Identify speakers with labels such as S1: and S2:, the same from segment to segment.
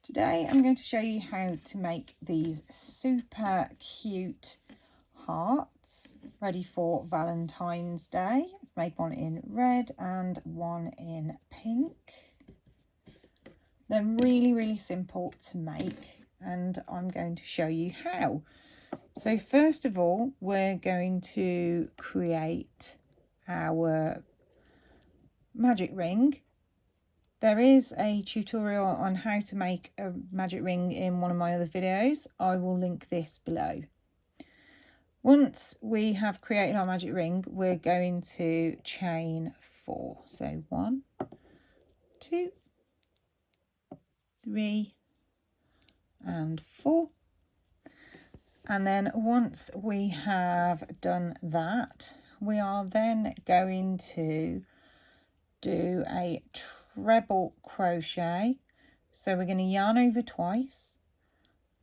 S1: Today I'm going to show you how to make these super cute hearts ready for Valentine's Day. I've made one in red and one in pink. They're really simple to make and I'm going to show you how. So first of all, we're going to create our magic ring. There is a tutorial on how to make a magic ring in one of my other videos. I will link this below. Once we have created our magic ring, we're going to chain 4. So 1, 2, 3 and 4. And then once we have done that, we are then going to do a treble crochet. So we're going to yarn over twice,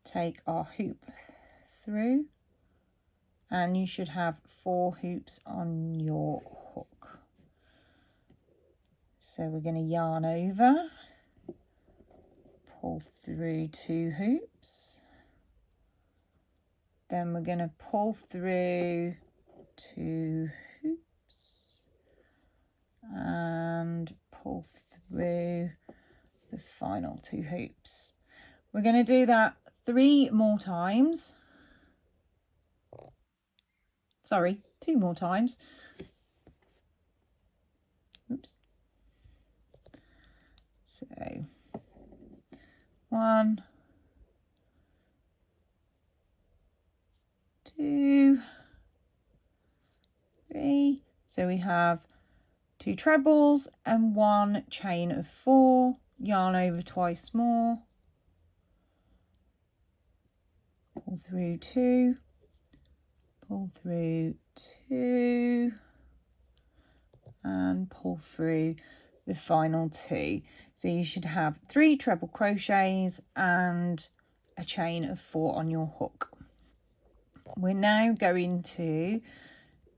S1: take our hoop through, and you should have 4 hoops on your hook. So we're going to yarn over, pull through 2 hoops, then we're going to pull through 2 hoops and pull through the final 2 hoops. We're going to do that 3 more times. Sorry, 2 more times. Oops. So 1, 2, 3. So we have 2 trebles and 1 chain of 4, yarn over twice more, pull through 2, pull through 2 and pull through the final 2. So you should have 3 treble crochets and a chain of 4 on your hook. We're now going to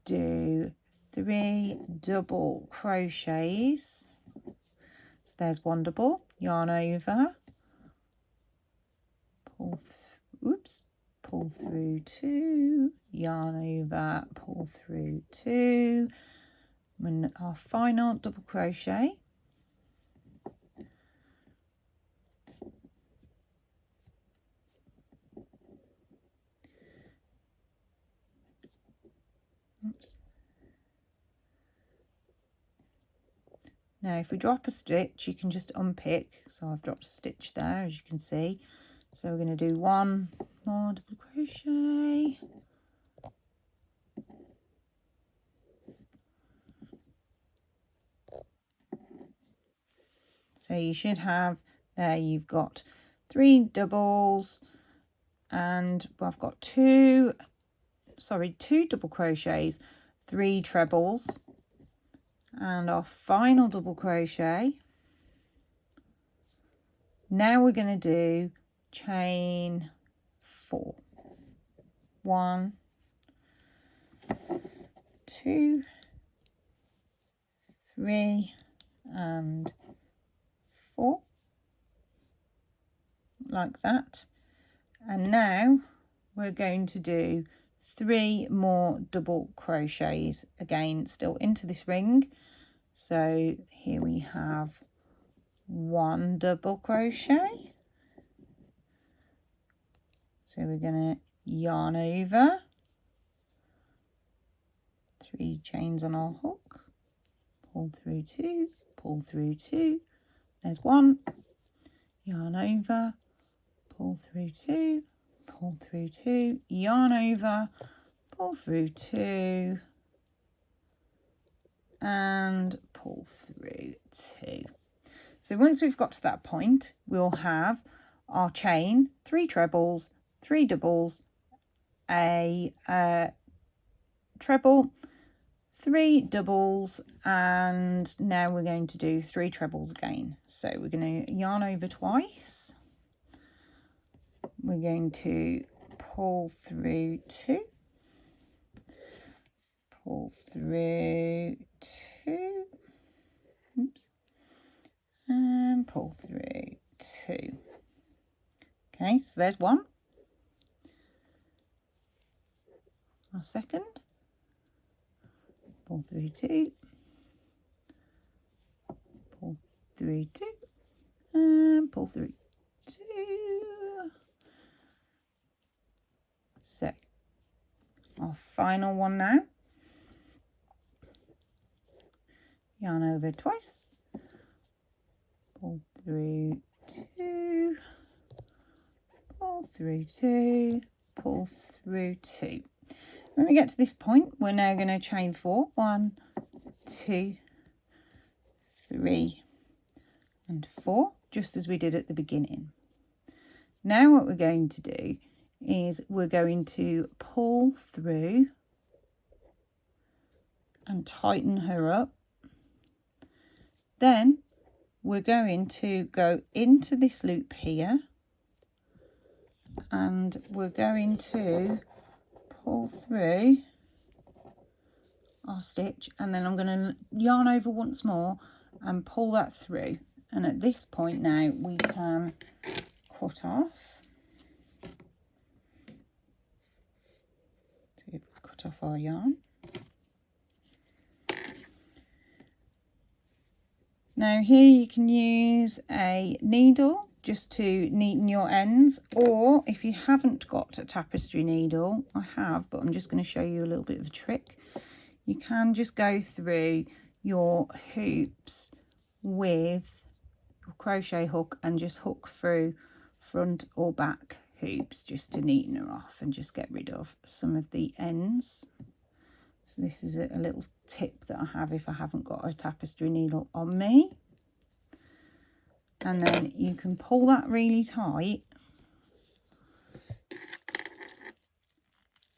S1: do 3 double crochets. So there's 1 double, yarn over, pull through 2, yarn over, pull through 2, and our final double crochet. Oops. Now if we drop a stitch, you can just unpick. So I've dropped a stitch there, as you can see. So we're going to do 1 more double crochet. So you should have, there you've got 3 doubles, and I've got 2 double crochets, 3 trebles, and our final double crochet. Now we're going to do chain 4. 1, 2, 3 and 4, like that. And now we're going to do 3 more double crochets, again still into this ring. So here we have 1 double crochet. So we're going to yarn over, 3 chains on our hook, pull through 2, pull through 2, there's 1, yarn over, pull through 2, pull through 2, yarn over, pull through 2 and pull through 2. So once we've got to that point, we'll have our chain, 3 trebles, 3 doubles, a treble, 3 doubles, and now we're going to do 3 trebles again. So we're going to yarn over twice. We're going to pull through 2, pull through 2, oops, and pull through 2. Okay, so there's one. Our second. Pull through 2. Pull through 2. And pull through 2. So our final one now. Yarn over twice. Pull through 2. Pull through 2. Pull through 2. When we get to this point, we're now going to chain 4. 1, 2, 3, and 4, just as we did at the beginning. Now what we're going to do is we're going to pull through and tighten her up. Then we're going to go into this loop here and we're going to pull through our stitch, and then I'm going to yarn over once more and pull that through. And at this point now we can cut off. So cut off our yarn. Now here you can use a needle just to neaten your ends, or if you haven't got a tapestry needle, I have, but I'm just going to show you a little bit of a trick. You can just go through your hoops with your crochet hook and just hook through front or back hoops just to neaten her off and just get rid of some of the ends. So this is a little tip that I have if I haven't got a tapestry needle on me. And then you can pull that really tight.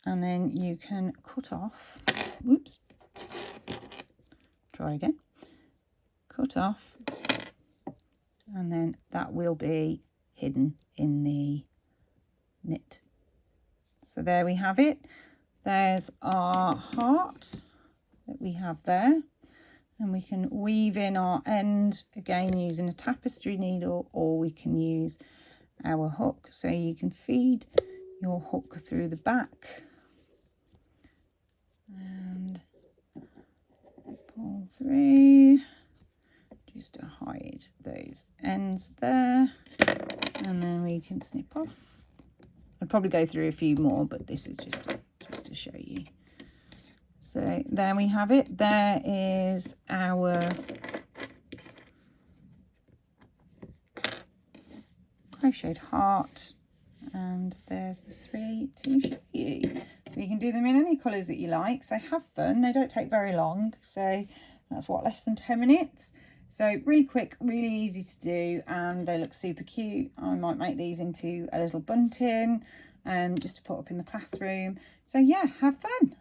S1: And then you can cut off, whoops, try again, cut off, and then that will be hidden in the knit. So there we have it. There's our heart that we have there, and we can weave in our end again using a tapestry needle, or we can use our hook. So you can feed your hook through the back and pull through just to hide those ends there, and then we can snip off. I'd probably go through a few more, but this is just to show you. So there we have it. There is our crocheted heart, and there's the 3 to show you. So you can do them in any colours that you like, so have fun. They don't take very long, so that's what, less than 10 minutes. So really quick, really easy to do, and they look super cute. I might make these into a little bunting just to put up in the classroom. So yeah, have fun.